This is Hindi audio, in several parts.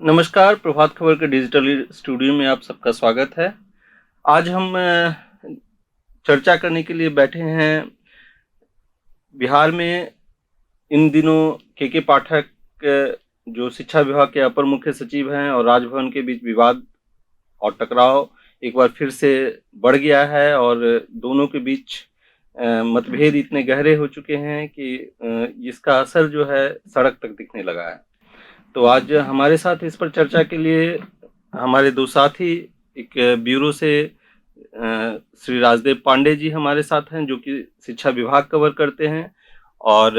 नमस्कार, प्रभात खबर के डिजिटल स्टूडियो में आप सबका स्वागत है। आज हम चर्चा करने के लिए बैठे हैं। बिहार में इन दिनों के पाठक जो शिक्षा विभाग के अपर मुख्य सचिव हैं और राजभवन के बीच विवाद और टकराव एक बार फिर से बढ़ गया है और दोनों के बीच मतभेद इतने गहरे हो चुके हैं कि इसका असर जो है सड़क तक दिखने लगा है। तो आज हमारे साथ इस पर चर्चा के लिए हमारे दो साथी, एक ब्यूरो से श्री राजदेव पांडे जी हमारे साथ हैं जो कि शिक्षा विभाग कवर करते हैं, और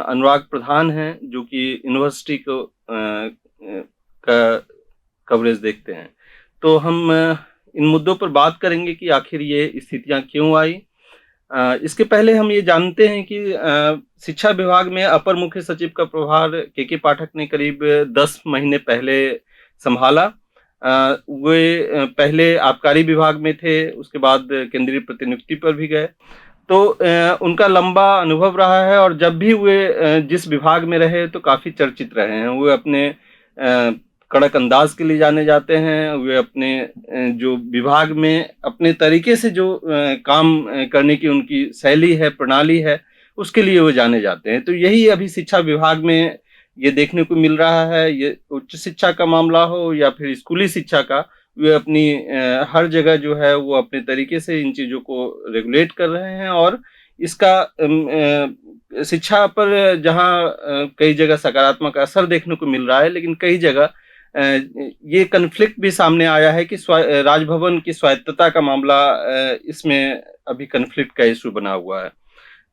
अनुराग प्रधान हैं जो कि यूनिवर्सिटी को का कवरेज देखते हैं। तो हम इन मुद्दों पर बात करेंगे कि आखिर ये स्थितियां क्यों आई। इसके पहले हम ये जानते हैं कि शिक्षा विभाग में अपर मुख्य सचिव का प्रभार के पाठक ने करीब 10 महीने पहले संभाला। वे पहले आबकारी विभाग में थे, उसके बाद केंद्रीय प्रतिनियुक्ति पर भी गए। तो उनका लंबा अनुभव रहा है और जब भी वे जिस विभाग में रहे तो काफ़ी चर्चित रहे हैं। वे अपने कड़क अंदाज के लिए जाने जाते हैं। वे अपने जो विभाग में अपने तरीके से जो काम करने की उनकी शैली है, प्रणाली है, उसके लिए वो जाने जाते हैं। तो यही अभी शिक्षा विभाग में ये देखने को मिल रहा है। ये उच्च शिक्षा का मामला हो या फिर स्कूली शिक्षा का, वे अपनी हर जगह जो है वो अपने तरीके से इन चीज़ों को रेगुलेट कर रहे हैं। और इसका शिक्षा पर जहाँ कई जगह सकारात्मक असर देखने को मिल रहा है, लेकिन कई जगह ये कन्फ्लिक्ट भी सामने आया है कि राजभवन की स्वायत्तता का मामला इसमें अभी कन्फ्लिक्ट का इशू बना हुआ है।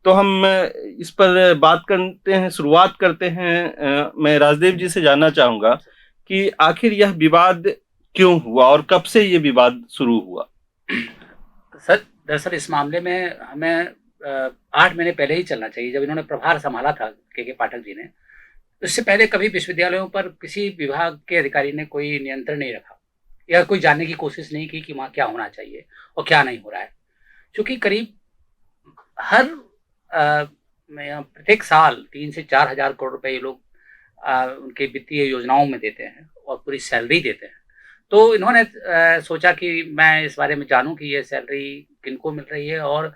तो हम इस पर बात करते हैं, शुरुआत करते हैं। मैं राजदेव जी से जानना चाहूँगा कि आखिर यह विवाद क्यों हुआ और कब से ये विवाद शुरू हुआ? सर, दरअसल इस मामले में हमें 8 महीने पहले ही चलना चाहिए, जब इन्होंने प्रभार संभाला था के पाठक जी ने। इससे पहले कभी विश्वविद्यालयों पर किसी विभाग के अधिकारी ने कोई नियंत्रण नहीं रखा या कोई जानने की कोशिश नहीं की कि वहाँ क्या होना चाहिए और क्या नहीं हो रहा है। क्योंकि करीब हर प्रत्येक साल 3 से 4 हज़ार करोड़ रुपए ये लोग उनके वित्तीय योजनाओं में देते हैं और पूरी सैलरी देते हैं। तो इन्होंने सोचा कि मैं इस बारे में जानूँ कि ये सैलरी किनको मिल रही है और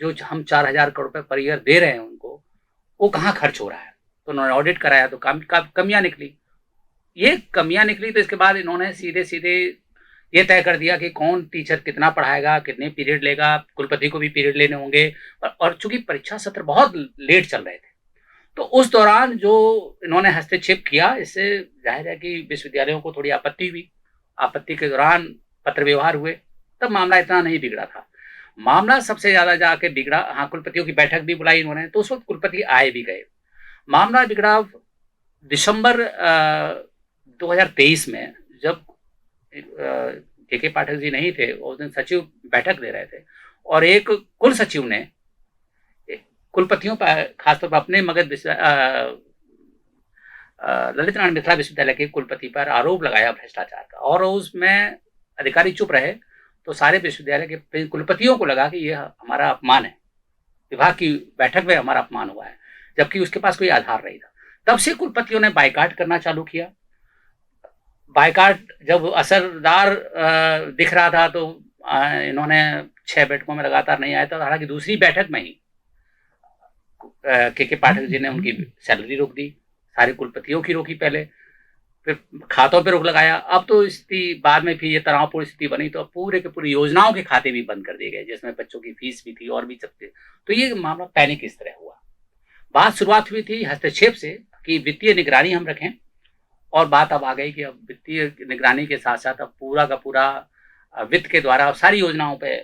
जो हम 4 हज़ार करोड़ रुपए पर ईयर दे रहे हैं उनको, वो कहाँ खर्च हो रहा है। तो उन्होंने ऑडिट कराया तो कमियाँ निकली। ये कमियाँ निकली तो इसके बाद इन्होंने सीधे-सीधे ये तय कर दिया कि कौन टीचर कितना पढ़ाएगा, कितने पीरियड लेगा, कुलपति को भी पीरियड लेने होंगे। और चूँकि परीक्षा सत्र बहुत लेट चल रहे थे, तो उस दौरान जो इन्होंने हस्तक्षेप किया, इससे ज़ाहिर है कि विश्वविद्यालयों को थोड़ी आपत्ति हुई। आपत्ति के दौरान पत्र व्यवहार हुए, तब मामला इतना नहीं बिगड़ा था। मामला सबसे ज़्यादा जाके बिगड़ा, हाँ, कुलपतियों की बैठक भी बुलाई इन्होंने, तो उस वक़्त कुलपति आए भी गए। मामला बिगड़ा दिसंबर 2023 में, जब के पाठक जी नहीं थे, उस दिन सचिव बैठक दे रहे थे और एक कुल सचिव ने कुलपतियों पर, खासतौर पर अपने मगध ललित नारायण मिथिला विश्वविद्यालय के कुलपति पर आरोप लगाया भ्रष्टाचार का, और उसमें अधिकारी चुप रहे तो सारे विश्वविद्यालय के कुलपतियों को लगा कि यह हमारा अपमान है, विभाग की बैठक में हमारा अपमान हुआ है, जबकि उसके पास कोई आधार नहीं था। तब से कुलपतियों ने बायकॉट करना चालू किया। बायकॉट जब असरदार दिख रहा था तो इन्होंने 6 बैठकों में लगातार नहीं आया था। हालांकि दूसरी बैठक में ही के पाठक जी ने उनकी सैलरी रोक दी, सारे कुलपतियों की रोकी पहले, फिर खातों पे रोक लगाया। अब तो स्थिति बाद में फिर ये तनावपूर्ण स्थिति बनी, तो अब पूरे के पूरे योजनाओं के खाते भी बंद कर दिए गए, जिसमें बच्चों की फीस भी थी और भी सब थे। तो ये मामला पैनिक इस तरह हुआ। बात शुरुआत हुई थी हस्तक्षेप से कि वित्तीय निगरानी हम रखें, और बात अब आ गई कि अब वित्तीय निगरानी के साथ साथ अब पूरा का पूरा वित्त के द्वारा सारी योजनाओं पे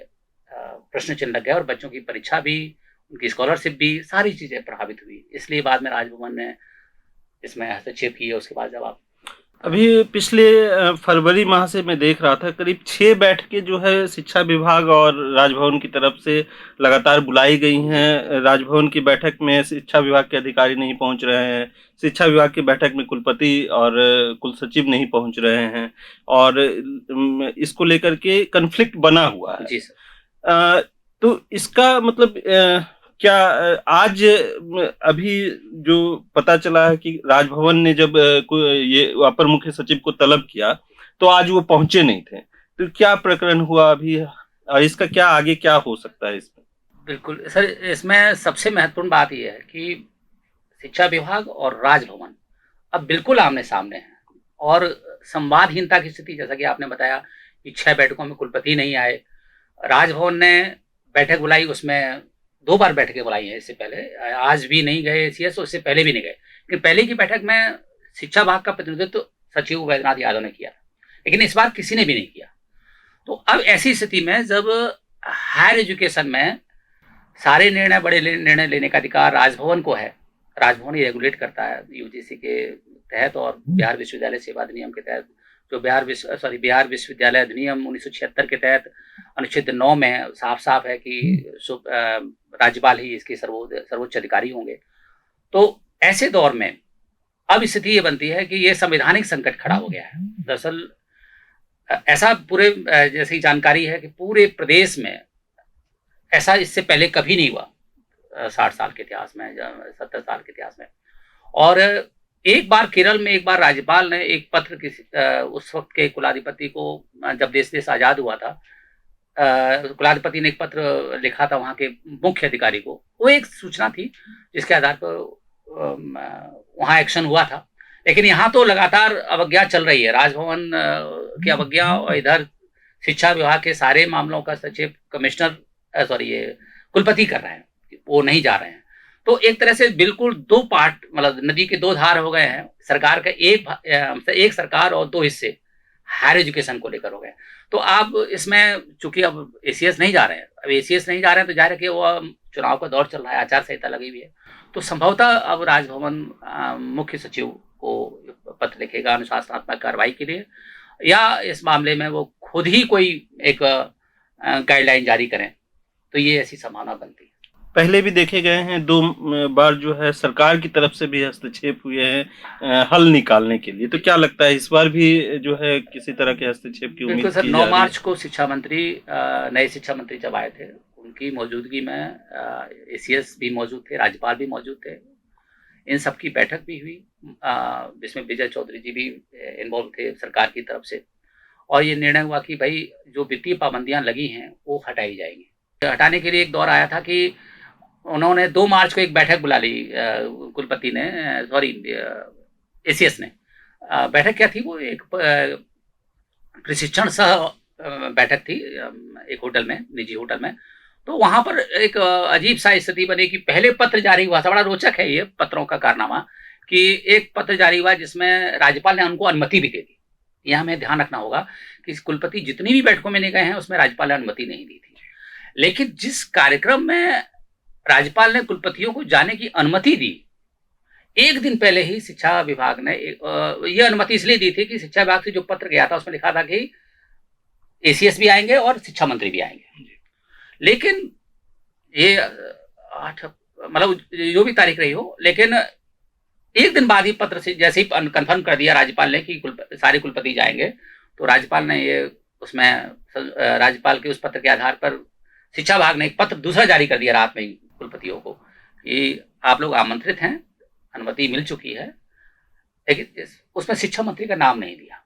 प्रश्न चिन्ह लग गए और बच्चों की परीक्षा भी, उनकी स्कॉलरशिप भी, सारी चीज़ें प्रभावित हुई। इसलिए बाद में राजभवन ने इसमें हस्तक्षेप किया। उसके बाद जब आप अभी पिछले फरवरी माह से मैं देख रहा था, करीब 6 बैठकें जो है शिक्षा विभाग और राजभवन की तरफ से लगातार बुलाई गई हैं। राजभवन की बैठक में शिक्षा विभाग के अधिकारी नहीं पहुंच रहे हैं, शिक्षा विभाग की बैठक में कुलपति और कुल सचिव नहीं पहुंच रहे हैं, और इसको लेकर के कन्फ्लिक्ट बना हुआ है। जी सर। तो इसका मतलब क्या आज अभी जो पता चला है कि राजभवन ने जब ये अपर मुख्य सचिव को तलब किया तो आज वो पहुंचे नहीं थे, तो क्या प्रकरण हुआ अभी और इसका क्या आगे क्या हो सकता है इसमें? बिल्कुल सर, इसमें सबसे महत्वपूर्ण बात यह है कि शिक्षा विभाग और राजभवन अब बिल्कुल आमने सामने हैं और संवादहीनता की स्थिति, जैसा कि आपने बताया कि 6 बैठकों में कुलपति नहीं आए। राजभवन ने बैठक बुलाई, उसमें 2 बार बैठकें बुलाई हैं इससे पहले, आज भी नहीं गए एसीएस, उससे पहले भी नहीं गए। लेकिन पहले की बैठक में शिक्षा विभाग का प्रतिनिधित्व सचिव वैद्यनाथ यादव ने किया, लेकिन इस बार किसी ने भी नहीं किया। तो अब ऐसी स्थिति में जब हायर एजुकेशन में सारे निर्णय, बड़े निर्णय लेने का अधिकार राजभवन को है, राजभवन ही रेगुलेट करता है यूजीसी के तहत और बिहार विश्वविद्यालय सेवा अधिनियम के तहत, जो बिहार विश्वविद्यालय अधिनियम 1976 के तहत अनुच्छेद 9 में साफ साफ है कि राज्यपाल ही इसके सर्वोच्च अधिकारी होंगे। तो ऐसे दौर में अब स्थिति ये बनती है कि ये संवैधानिक संकट खड़ा हो गया है। दरअसल ऐसा पूरे जैसी जानकारी है कि पूरे प्रदेश में ऐसा इससे पहले कभी नहीं हुआ 60 साल के इतिहास में, 70 साल के इतिहास में। और एक बार केरल में एक बार राज्यपाल ने एक पत्र किसी उस वक्त के कुलाधिपति को, जब देश आजाद हुआ था, कुलाधिपति ने एक पत्र लिखा था वहाँ के मुख्य अधिकारी को। वो एक सूचना थी जिसके आधार पर वहाँ एक्शन हुआ था। लेकिन यहाँ तो लगातार अवज्ञा चल रही है, राजभवन की अवज्ञा, और इधर शिक्षा विभाग के सारे मामलों का सचिव कमिश्नर ये कुलपति कर रहे हैं, वो नहीं जा रहे हैं। तो एक तरह से बिल्कुल 2 पार्ट, मतलब नदी के 2 धार हो गए हैं। सरकार का एक सरकार और 2 हिस्से हायर एजुकेशन को लेकर हो गए। तो अब इसमें चूंकि अब एसीएस नहीं जा रहे हैं, तो जाहिर है कि वो चुनाव का दौर चल रहा है, आचार संहिता लगी हुई है, तो संभवतः अब राजभवन मुख्य सचिव को पत्र लिखेगा अनुशासनात्मक कार्रवाई के लिए, या इस मामले में वो खुद ही कोई एक गाइडलाइन जारी करें, तो ये ऐसी संभावना बनती है। पहले भी देखे गए हैं 2 बार जो है सरकार की तरफ से भी हस्तक्षेप हुए हैं हल निकालने के लिए, तो क्या लगता है इस बार भी जो है किसी तरह के हस्तक्षेप की उम्मीद सर, 9 मार्च को शिक्षा मंत्री, नए शिक्षा मंत्री जब आए थे, उनकी मौजूदगी में एसीएस भी मौजूद थे, राज्यपाल भी मौजूद थे, इन सब की बैठक भी हुई, जिसमें विजय चौधरी जी भी इन्वॉल्व थे सरकार की तरफ से, और ये निर्णय हुआ कि भाई जो वित्तीय पाबंदियां लगी हैं वो हटाई जाएंगी। हटाने के लिए एक दौर आया था कि उन्होंने 2 मार्च को एक बैठक बुला ली, कुलपति ने, एसीएस ने। बैठक क्या थी, वो एक प्रशिक्षण सह बैठक थी एक होटल में, निजी होटल में। तो वहां पर एक अजीब सा स्थिति बनी कि पहले पत्र जारी हुआ था, बड़ा रोचक है ये पत्रों का कारनामा, कि एक पत्र जारी हुआ जिसमें राज्यपाल ने उनको अनुमति भी दे दी। यह हमें ध्यान रखना होगा कि कुलपति जितनी भी बैठकों में नहीं गए हैं उसमें राज्यपाल ने अनुमति नहीं दी थी। लेकिन जिस कार्यक्रम में राज्यपाल ने कुलपतियों को जाने की अनुमति दी, एक दिन पहले ही शिक्षा विभाग ने यह अनुमति इसलिए दी थी कि शिक्षा विभाग से जो पत्र गया था उसमें लिखा था कि एसीएस भी आएंगे और शिक्षा मंत्री भी आएंगे। लेकिन ये 8, मतलब जो भी तारीख रही हो, लेकिन एक दिन बाद ही पत्र से जैसे ही कंफर्म कर दिया राज्यपाल ने कि सारे कुलपति जाएंगे, तो राज्यपाल ने ये उसमें राज्यपाल के उस पत्र के आधार पर शिक्षा विभाग ने एक पत्र दूसरा जारी कर दिया रात में ही कुलपतियों को कि आप लोग आमंत्रित हैं, अनुमति मिल चुकी है, लेकिन उसमें शिक्षा मंत्री का नाम नहीं दिया।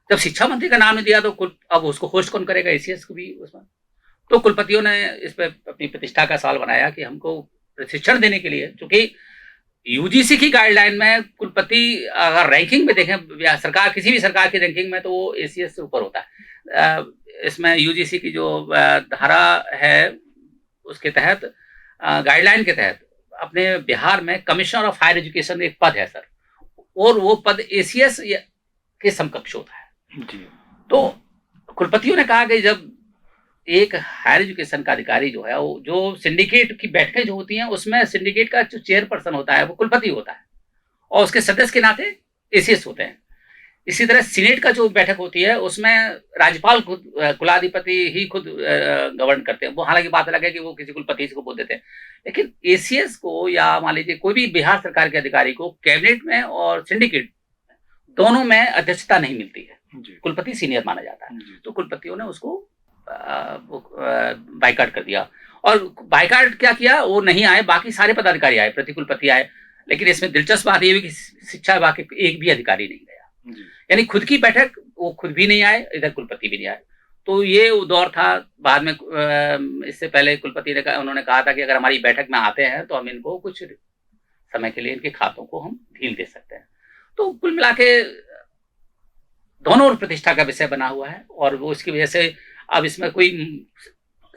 जब शिक्षा मंत्री का नाम नहीं दिया तो अब उसको होस्ट कौन करेगा, एसीएस को भी उसमें। तो कुलपतियों ने इस पर अपनी प्रतिष्ठा का सवाल बनाया कि हमको प्रशिक्षण देने के लिए, क्योंकि यूजीसी की गाइडलाइन में कुलपति अगर रैंकिंग में देखें, सरकार किसी भी सरकार की रैंकिंग में, तो वो एसीएस से ऊपर होता है। इसमें यूजीसी की जो धारा है उसके तहत, गाइडलाइन के तहत, अपने बिहार में कमिश्नर ऑफ हायर एजुकेशन एक पद है सर, और वो पद एसीएस के समकक्ष होता है जी। तो कुलपतियों ने कहा कि जब एक हायर एजुकेशन का अधिकारी जो है, वो जो सिंडिकेट की बैठकें जो होती हैं उसमें सिंडिकेट का जो चेयरपर्सन होता है वो कुलपति होता है, और उसके सदस्य के नाते एसीएस होते हैं। इसी तरह सीनेट का जो बैठक होती है उसमें राज्यपाल खुद, कुलाधिपति ही खुद गवर्न करते हैं। वो हालांकि बात अलग है कि वो किसी कुलपति को बोल देते हैं, लेकिन एसीएस को या मान लीजिए कोई भी बिहार सरकार के अधिकारी को कैबिनेट में और सिंडिकेट दोनों में अध्यक्षता नहीं मिलती है, कुलपति सीनियर माना जाता है। तो कुलपतियों ने उसको बाइकआउट कर दिया, और बाइकाट क्या किया, वो नहीं आए, बाकी सारे पदाधिकारी आए, प्रतिकुलपति आए, लेकिन इसमें दिलचस्प बात ये हुई कि शिक्षा विभाग के एक भी अधिकारी नहीं गया। यानी खुद की बैठक वो खुद भी नहीं आए, इधर कुलपति भी नहीं आए। तो ये वो दौर था। बाद में इससे पहले कुलपति ने उन्होंने कहा था कि अगर हमारी बैठक में आते हैं तो हम इनको कुछ समय के लिए इनके खातों को हम ढील दे सकते हैं। तो कुल मिला के दोनों ओर प्रतिष्ठा का विषय बना हुआ है, और वो इसकी वजह से अब इसमें कोई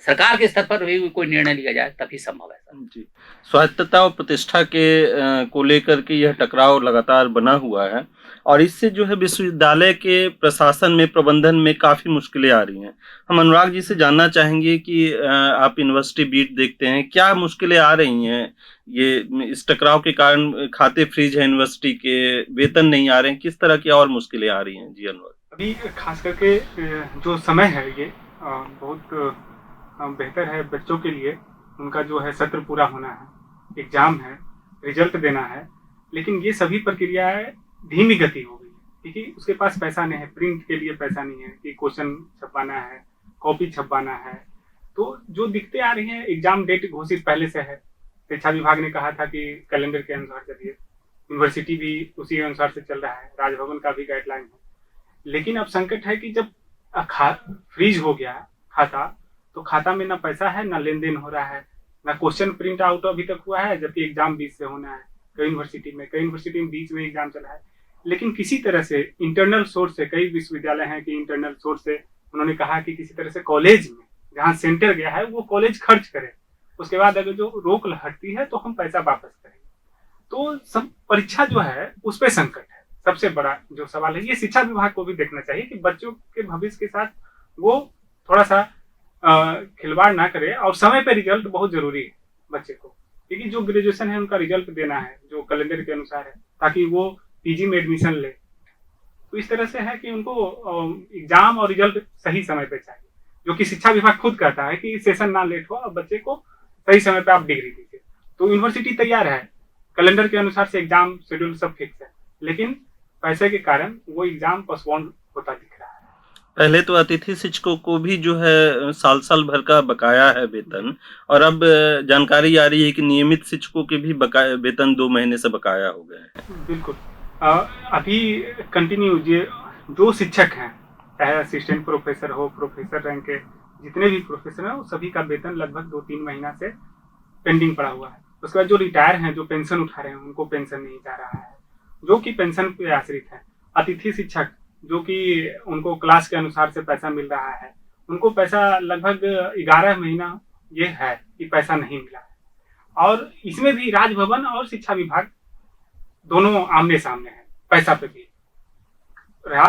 सरकार के स्तर पर भी कोई निर्णय लिया जाए तभी संभव है। जी, स्वायत्तता और प्रतिष्ठा के को लेकर के यह टकराव लगातार बना हुआ है, और इससे जो है विश्वविद्यालय के प्रशासन में, प्रबंधन में काफ़ी मुश्किलें आ रही हैं। हम अनुराग जी से जानना चाहेंगे कि आप यूनिवर्सिटी बीट देखते हैं, क्या मुश्किलें आ रही हैं ये इस टकराव के कारण? खाते फ्रीज है यूनिवर्सिटी के, वेतन नहीं आ रहे हैं, किस तरह की और मुश्किलें आ रही हैं? जी अनुराग। अभी खास करके जो समय है ये बहुत बेहतर है बच्चों के लिए। उनका जो है सत्र पूरा होना है, एग्जाम है, रिजल्ट देना है, लेकिन ये सभी प्रक्रियाएं धीमी गति हो गई है क्योंकि उसके पास पैसा नहीं है, प्रिंट के लिए पैसा नहीं है कि क्वेश्चन छपवाना है, कॉपी छपवाना है। तो जो दिक्कतें आ रही हैं, एग्जाम डेट घोषित पहले से है, शिक्षा विभाग ने कहा था कि कैलेंडर के अनुसार चलिए, यूनिवर्सिटी भी उसी अनुसार से चल रहा है, राजभवन का भी गाइडलाइन है। लेकिन अब संकट है कि जब फ्रीज हो गया खाता, तो खाता में ना पैसा है, ना लेन देन हो रहा है, ना क्वेश्चन प्रिंट आउट अभी तक हुआ है, जबकि एग्जाम बीच से होना है। कई यूनिवर्सिटी में बीच में एग्जाम चला है, लेकिन किसी तरह से इंटरनल सोर्स से, कई विश्वविद्यालय हैं कि इंटरनल सोर्स से उन्होंने कहा कि किसी तरह से कॉलेज में जहाँ सेंटर गया है वो कॉलेज खर्च करे, उसके बाद अगर जो रोक हटती है तो हम पैसा वापस करेंगे। तो सब परीक्षा जो है उस पर संकट है। सबसे बड़ा जो सवाल है, ये शिक्षा विभाग को भी देखना चाहिए कि बच्चों के भविष्य के साथ वो थोड़ा सा खिलवाड़ ना करे, और समय पे रिजल्ट बहुत जरूरी है बच्चे को, क्योंकि जो ग्रेजुएशन है उनका रिजल्ट देना है जो कैलेंडर के अनुसार है, ताकि वो पीजी में एडमिशन ले। तो इस तरह से है कि उनको एग्जाम और रिजल्ट सही समय पे चाहिए, जो कि शिक्षा विभाग खुद कहता है कि सेशन ना लेट हो और बच्चे को सही समय पे आप डिग्री दीजिए। तो यूनिवर्सिटी तैयार है, कैलेंडर के अनुसार से एग्जाम शेड्यूल सब फिक्स है, लेकिन पैसे के कारण वो एग्जाम पोस्टपोन होता दिख रहा है। पहले तो अतिथि शिक्षकों को भी जो है साल भर का बकाया है वेतन, और अब जानकारी आ रही है कि नियमित शिक्षकों के भी बकाया वेतन 2 महीने से बकाया हो गए हैं। बिल्कुल, अभी कंटिन्यू जो शिक्षक हैं, चाहे असिस्टेंट प्रोफेसर हो, प्रोफेसर रैंक के जितने भी प्रोफेसर हैं, सभी का वेतन लगभग 2-3 महीना से पेंडिंग पड़ा हुआ है। उसके बाद जो रिटायर हैं, जो पेंशन उठा रहे हैं, उनको पेंशन नहीं जा रहा है, जो कि पेंशन पे आश्रित है। अतिथि शिक्षक जो कि उनको क्लास के अनुसार से पैसा मिल रहा है, उनको पैसा लगभग 11 महीना ये है कि पैसा नहीं मिला है। और इसमें भी राजभवन और शिक्षा विभाग दोनों आमने सामने हैं पैसा पे भी।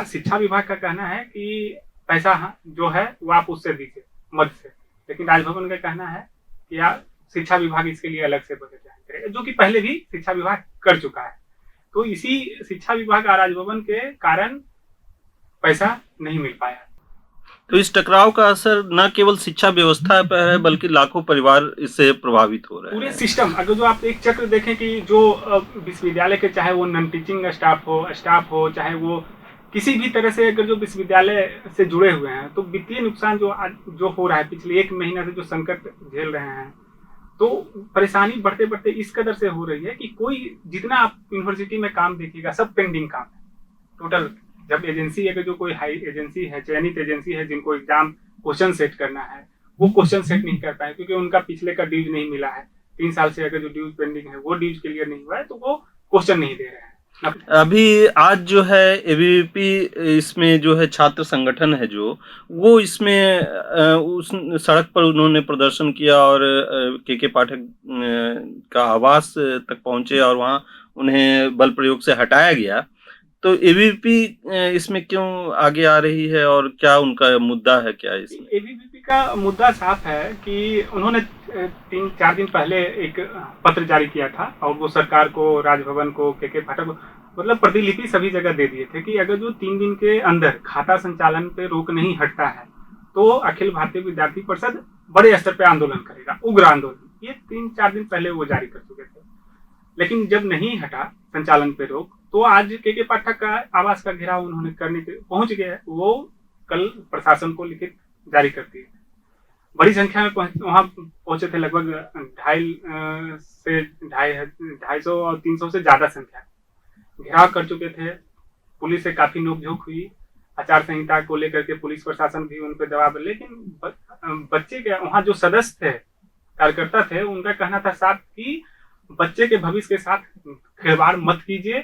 शिक्षा विभाग का कहना है कि पैसा जो है वो आप उससे दीजिए मद से, लेकिन राजभवन का कहना है कि शिक्षा विभाग इसके लिए अलग से बजट जारी करेगा, जो कि पहले भी शिक्षा विभाग कर चुका है। तो इसी शिक्षा विभाग और राजभवन के कारण पैसा नहीं मिल पाया। तो इस टकराव का असर न केवल शिक्षा व्यवस्था पर है, बल्कि लाखों परिवार इससे प्रभावित हो रहे हैं। पूरे सिस्टम, अगर जो आप एक चक्र देखें कि जो विश्वविद्यालय के, चाहे वो नॉन टीचिंग स्टाफ हो, चाहे वो किसी भी तरह से अगर जो विश्वविद्यालय से जुड़े हुए हैं, तो वित्तीय नुकसान जो हो रहा है पिछले 1 महीना से, जो संकट झेल रहे हैं, तो परेशानी बढ़ते बढ़ते इस कदर से हो रही है कि कोई जितना आप यूनिवर्सिटी में काम देखिएगा सब पेंडिंग काम है टोटल। जब एजेंसी, अगर जो कोई हाई एजेंसी है, चयनित एजेंसी है, जिनको एग्जाम क्वेश्चन सेट करना है, वो क्वेश्चन सेट नहीं कर पाए क्योंकि उनका पिछले का ड्यूज नहीं मिला है। 3 साल से अगर जो ड्यूज पेंडिंग है वो ड्यूज क्लियर नहीं हुआ है, तो वो क्वेश्चन नहीं दे रहे हैं। अभी आज जो है एबीवीपी, इसमें जो है छात्र संगठन है जो, वो इसमें उस सड़क पर उन्होंने प्रदर्शन किया और के पाठक का आवास तक पहुंचे और वहां उन्हें बल प्रयोग से हटाया गया। तो एबीवीपी इसमें क्यों आगे आ रही है और क्या उनका मुद्दा है? क्या इसमें एबीवीपी का मुद्दा साफ है कि उन्होंने 3-4 दिन पहले एक पत्र जारी किया था, और वो सरकार को, राजभवन को, के पाठक, मतलब प्रतिलिपि सभी जगह दे दिए थे कि अगर जो 3 दिन के अंदर खाता संचालन पे रोक नहीं हटता है तो अखिल भारतीय विद्यार्थी परिषद बड़े स्तर पे आंदोलन करेगा, उग्र आंदोलन। ये 3-4 दिन पहले वो जारी कर चुके थे, लेकिन जब नहीं हटा संचालन पे रोक, तो आज के पाठक का आवास का घेराव उन्होंने करने के पहुंच गए। वो कल प्रशासन को लिखित जारी कर दिए। बड़ी संख्या में वहाँ पहुंचे थे, लगभग 250 और 300 से ज्यादा संख्या, घेराव कर चुके थे। पुलिस से काफी नोकझोंक हुई, आचार संहिता को लेकर के पुलिस प्रशासन भी उन पर दबाव, लेकिन बच्चे के वहाँ जो सदस्य थे, कार्यकर्ता थे, उनका कहना था साथ कि बच्चे के भविष्य के साथ खिलवाड़ मत कीजिए,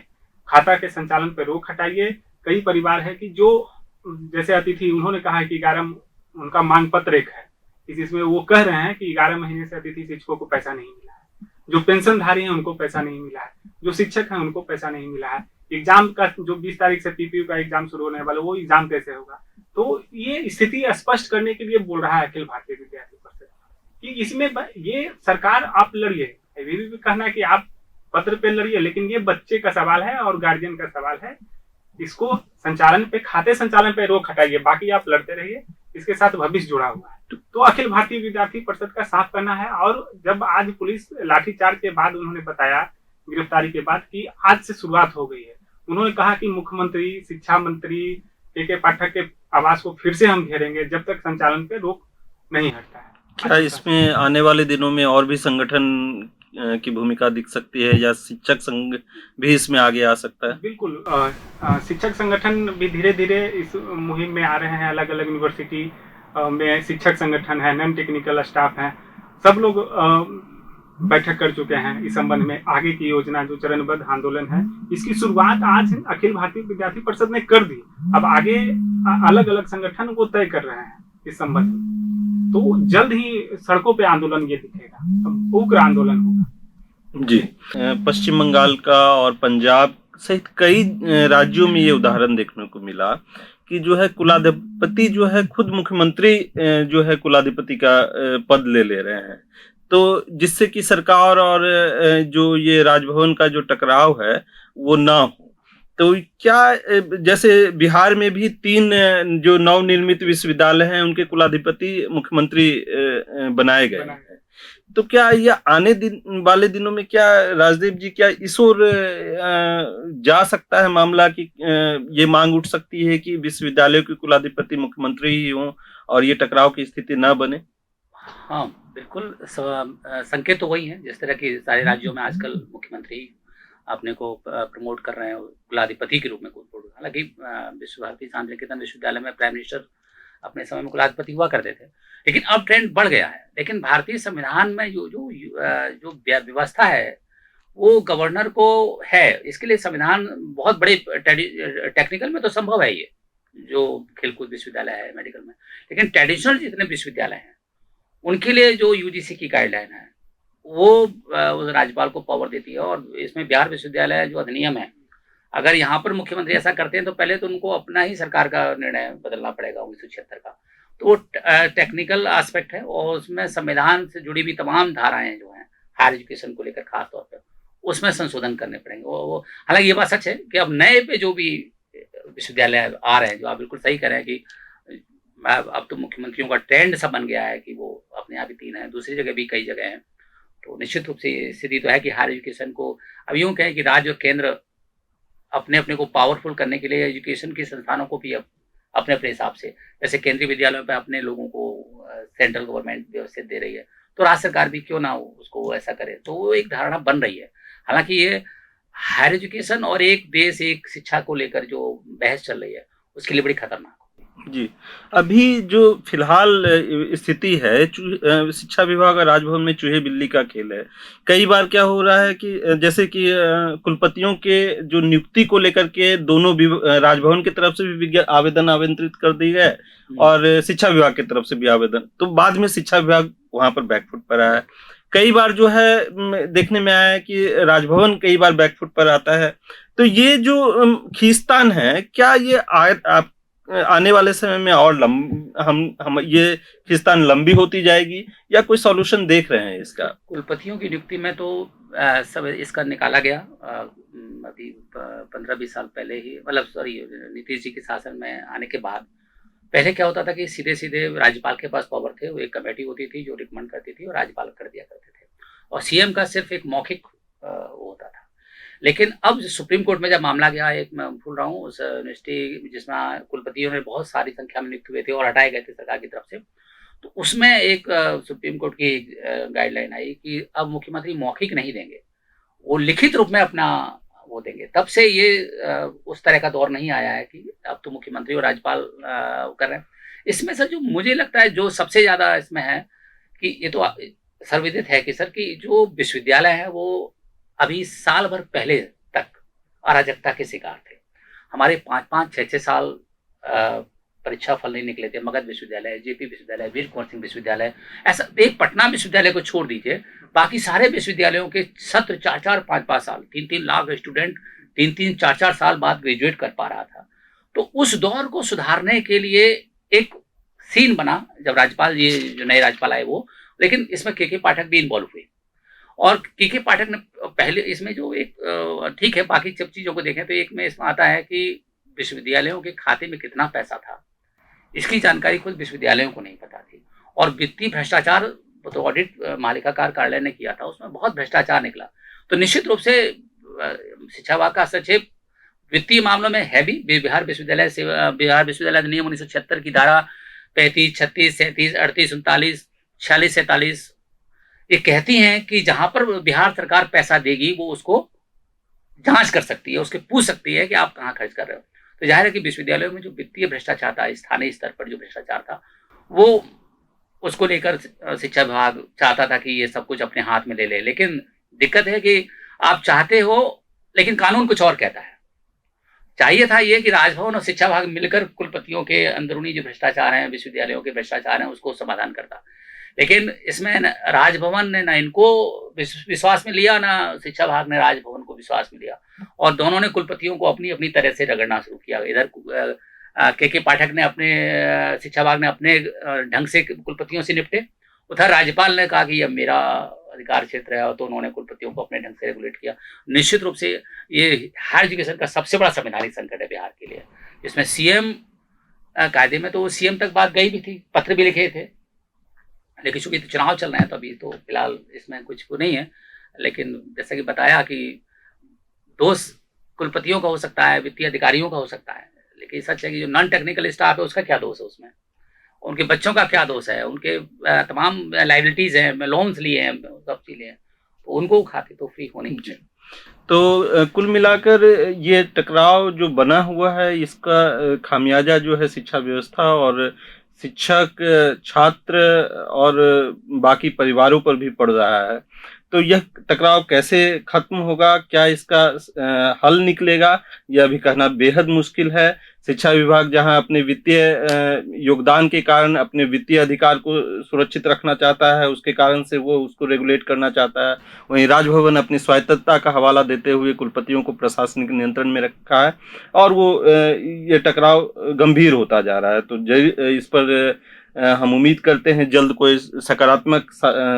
खाता के संचालन पर रोक हटाइए। कई परिवार है कि जो जैसे अतिथि, उन्होंने कहा कि 11 उनका मांग पत्र एक है, जिसमें वो कह रहे हैं कि 11 महीने से अतिथि शिक्षकों को पैसा नहीं मिला है, जो पेंशनधारी हैं उनको पैसा नहीं मिला है, जो शिक्षक हैं उनको पैसा नहीं मिला है, एग्जाम का जो 20 तारीख से पीपीयू का एग्जाम शुरू होने वाला, वो एग्जाम कैसे होगा। तो ये स्थिति स्पष्ट करने के लिए बोल रहा है अखिल भारतीय विद्यार्थी परिषद कि इसमें ये सरकार आप लड़िए, भी कहना है कि आप पत्र पे लड़िए, लेकिन ये बच्चे का सवाल है और गार्जियन का सवाल है, इसको संचालन पे, खाते संचालन पे रोक हटाइए, बाकी आप लड़ते रहिए, इसके साथ भविष्य जुड़ा हुआ है। तो अखिल भारतीय विद्यार्थी परिषद का साफ कहना है। और जब आज पुलिस लाठीचार्ज के बाद उन्होंने बताया, गिरफ्तारी के बाद, कि आज से शुरुआत हो गई है, उन्होंने कहा कि मुख्यमंत्री, शिक्षा मंत्री के पाठक के आवास को फिर से हम घेरेंगे जब तक संचालन पे रोक नहीं हटता है। क्या इसमें आने वाले दिनों में और भी संगठन की भूमिका दिख सकती है, या शिक्षक संघ भी इसमें आगे आ सकता है? बिल्कुल, शिक्षक संगठन भी धीरे धीरे इस मुहिम में आ रहे हैं। अलग अलग यूनिवर्सिटी में शिक्षक संगठन है, नॉन टेक्निकल स्टाफ है, सब लोग बैठक कर चुके हैं इस संबंध में। आगे की योजना जो चरणबद्ध आंदोलन है, इसकी शुरुआत आज अखिल भारतीय विद्यार्थी परिषद ने कर दी। अब आगे अलग अलग संगठन वो तय कर रहे हैं इस संबंध में, तो जल्द ही सड़कों पे आंदोलन ये दिखेगा, उग्र आंदोलन होगा। जी, पश्चिम बंगाल का और पंजाब सहित कई राज्यों में ये उदाहरण देखने को मिला कि जो है कुलाधिपति जो है खुद मुख्यमंत्री जो है कुलाधिपति का पद ले रहे हैं, तो जिससे कि सरकार और जो ये राजभवन का जो टकराव है वो ना हो। तो क्या जैसे बिहार में भी 3 जो नवनिर्मित विश्वविद्यालय हैं उनके कुलाधिपति मुख्यमंत्री बनाए गए हैं, तो क्या यह आने वाले दिनों में क्या राजदीप जी, क्या इस ओर जा सकता है मामला कि ये मांग उठ सकती है कि विश्वविद्यालयों के कुलाधिपति मुख्यमंत्री ही हों और ये टकराव की स्थिति ना बने? हाँ, बिल्कुल, संकेत तो वही है। जिस तरह की सारे राज्यों में आजकल मुख्यमंत्री अपने को प्रमोट कर रहे हैं कुलाधिपति के रूप में। हालांकि विश्व भारती शांति निकेतन विश्वविद्यालय में प्राइम मिनिस्टर अपने समय में कुलाधिपति हुआ करते थे, लेकिन अब ट्रेंड बढ़ गया है। लेकिन भारतीय संविधान में जो व्यवस्था है वो गवर्नर को है। इसके लिए संविधान बहुत बड़े टेक्निकल में तो संभव है ये, जो खेलकूद विश्वविद्यालय है, मेडिकल में, लेकिन ट्रेडिशनल जितने विश्वविद्यालय हैं उनके लिए जो यूजीसी की गाइडलाइन है वो राज्यपाल को पावर देती है। और इसमें बिहार विश्वविद्यालय जो अधिनियम है, अगर यहाँ पर मुख्यमंत्री ऐसा करते हैं तो पहले तो उनको अपना ही सरकार का निर्णय बदलना पड़ेगा 1976 का। तो वो टेक्निकल एस्पेक्ट है और उसमें संविधान से जुड़ी भी तमाम धाराएं जो हैं हायर एजुकेशन को लेकर खास तौर पर, उसमें संशोधन करने पड़ेंगे। वो हालांकि ये बात सच है कि अब नए पे जो भी विश्वविद्यालय आ रहे हैं, जो आप बिल्कुल सही कह रहे हैं कि अब तो मुख्यमंत्रियों का ट्रेंड सा बन गया है कि वो अपने आप ही 3 हैं, दूसरी जगह भी कई जगह हैं। तो निश्चित रूप से स्थिति तो है कि हायर एजुकेशन को अब यूँ कहें कि राज्य और केंद्र अपने अपने को पावरफुल करने के लिए एजुकेशन के संस्थानों को भी अब अपने अपने हिसाब से, जैसे केंद्रीय विद्यालयों पर अपने लोगों को सेंट्रल गवर्नमेंट व्यवस्थित दे रही है, तो राज्य सरकार भी क्यों ना उसको ऐसा करे। तो वो एक धारणा बन रही है। हालांकि ये हायर एजुकेशन और एक देश एक शिक्षा को लेकर जो बहस चल रही है उसके लिए बड़ी खतरनाक। जी, अभी जो फिलहाल स्थिति है, शिक्षा विभाग और राजभवन में चूहे बिल्ली का खेल है। कई बार क्या हो रहा है कि जैसे कि कुलपतियों के जो नियुक्ति को लेकर के दोनों राजभवन की तरफ से भी आवेदन आमंत्रित कर दिए गए और शिक्षा विभाग की तरफ से भी आवेदन, तो बाद में शिक्षा विभाग वहां पर बैकफुट पर आया। कई बार जो है देखने में आया है कि राजभवन कई बार बैकफुट पर आता है। तो ये जो खींचतान है, क्या ये आने वाले समय में और हम ये खींचतान लंबी होती जाएगी या कोई सॉल्यूशन देख रहे हैं इसका? कुलपतियों की नियुक्ति में तो सब इसका निकाला गया अभी 15-20 साल पहले ही, मतलब नीतीश जी के शासन में आने के बाद। पहले क्या होता था कि सीधे सीधे राज्यपाल के पास पावर थे, वो एक कमेटी होती थी जो रिकमेंड करती थी और राज्यपाल कर दिया करते थे, और सीएम का सिर्फ एक मौखिक होता था। लेकिन अब सुप्रीम कोर्ट में जब मामला गया, एक मैं भूल रहा हूँ, उस यूनिवर्सिटी जिसमें कुलपतियों ने बहुत सारी संख्या में नियुक्त हुए थे और हटाए गए थे सरकार की तरफ से, तो उसमें एक सुप्रीम कोर्ट की गाइडलाइन आई कि अब मुख्यमंत्री मौखिक नहीं देंगे, वो लिखित रूप में अपना वो देंगे। तब से ये उस तरह का दौर नहीं आया है कि अब तो मुख्यमंत्री और राज्यपाल कर रहे हैं। इसमें सर जो मुझे लगता है जो सबसे ज़्यादा इसमें है कि ये तो सर्वविदित है कि सर कि जो विश्वविद्यालय है वो अभी साल भर पहले तक अराजकता के शिकार थे। हमारे 5-5, 6-6 साल परीक्षा फल नहीं निकले थे। मगध विश्वविद्यालय, जेपी विश्वविद्यालय, वीर कुंवर सिंह विश्वविद्यालय, ऐसा एक पटना विश्वविद्यालय को छोड़ दीजिए, बाकी सारे विश्वविद्यालयों के सत्र 4-4, 5-5 साल, 3-3 लाख स्टूडेंट 3-3, 4-4 साल बाद ग्रेजुएट कर पा रहा था। तो उस दौर को सुधारने के लिए एक सीन बना जब राज्यपाल ये जो नए राज्यपाल आए वो, लेकिन इसमें के पाठक भी इन्वॉल्व हुए और के पाठक ने पहले इसमें जो एक ठीक है, बाकी सब चीज़ों को देखें तो एक में इसमें आता है कि विश्वविद्यालयों के खाते में कितना पैसा था, इसकी जानकारी खुद विश्वविद्यालयों को नहीं पता थी। और वित्तीय भ्रष्टाचार तो ऑडिट मालिकाकार कार्यालय ने किया था, उसमें बहुत भ्रष्टाचार निकला। तो निश्चित रूप से शिक्षा विभाग का हस्तक्षेप वित्तीय मामलों में है भी। बिहार विश्वविद्यालय अधिनियम 1976 की धारा 35, 36, 37, 38, 39, 46, 47 ये कहती हैं कि जहां पर बिहार सरकार पैसा देगी वो उसको जांच कर सकती है, उसके पूछ सकती है कि आप कहाँ खर्च कर रहे हो। तो जाहिर है कि विश्वविद्यालयों में जो वित्तीय भ्रष्टाचार था, स्थानीय स्तर पर जो भ्रष्टाचार था, वो उसको लेकर शिक्षा विभाग चाहता था कि ये सब कुछ अपने हाथ में ले ले। लेकिन दिक्कत है कि आप चाहते हो लेकिन कानून कुछ और कहता है। चाहिए था ये कि राजभवन और शिक्षा विभाग मिलकर कुलपतियों के अंदरूनी जो भ्रष्टाचार हैं, विश्वविद्यालयों के भ्रष्टाचार हैं, उसको समाधान करता। लेकिन इसमें राजभवन ने ना इनको विश्वास में लिया, ना शिक्षा विभाग ने राजभवन को विश्वास में लिया, और दोनों ने कुलपतियों को अपनी अपनी तरह से रगड़ना शुरू किया। इधर के पाठक ने अपने, शिक्षा विभाग ने अपने ढंग से कुलपतियों से निपटे, उधर राज्यपाल ने कहा कि यह मेरा अधिकार क्षेत्र है, तो उन्होंने कुलपतियों को अपने ढंग से रेगुलेट किया। निश्चित रूप से ये हायर एजुकेशन का सबसे बड़ा संवैधानिक संकट है बिहार के लिए। इसमें सीएम कायदे में तो सीएम तक बात गई भी थी, पत्र भी लिखे थे, लेकिन चूंकि चुनाव चल रहे हैं तो अभी तो फिलहाल इसमें कुछ नहीं है। लेकिन जैसा कि बताया कि दोष कुलपतियों का हो सकता है, वित्तीय अधिकारियों का हो सकता है, लेकिन सच है कि जो नॉन टेक्निकल स्टाफ है उसका क्या दोष है उसमें, उनके बच्चों का क्या दोष है, उनके तमाम लाइबिलिटीज हैं, लोन्स लिए हैं, सब चीजें हैं, तो उनको खाते तो फ्री होनी चाहिए। तो कुल मिलाकर ये टकराव जो बना हुआ है, इसका खामियाजा जो है शिक्षा व्यवस्था और शिक्षक, छात्र और बाकी परिवारों पर भी पड़ रहा है। तो यह टकराव कैसे खत्म होगा, क्या इसका हल निकलेगा, यह भी कहना बेहद मुश्किल है। शिक्षा विभाग जहां अपने वित्तीय योगदान के कारण अपने वित्तीय अधिकार को सुरक्षित रखना चाहता है, उसके कारण से वो उसको रेगुलेट करना चाहता है, वहीं राजभवन अपनी स्वायत्तता का हवाला देते हुए कुलपतियों को प्रशासनिक नियंत्रण में रखा है, और वो ये टकराव गंभीर होता जा रहा है। तो इस पर हम उम्मीद करते हैं जल्द कोई सकारात्मक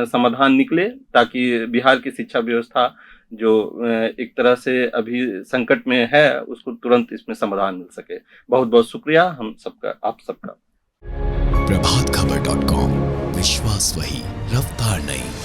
समाधान निकले, ताकि बिहार की शिक्षा व्यवस्था जो एक तरह से अभी संकट में है उसको तुरंत इसमें समाधान मिल सके। बहुत बहुत शुक्रिया हम सबका, आप सबका। प्रभातखबर.com, विश्वास वही, रफ्तार नहीं।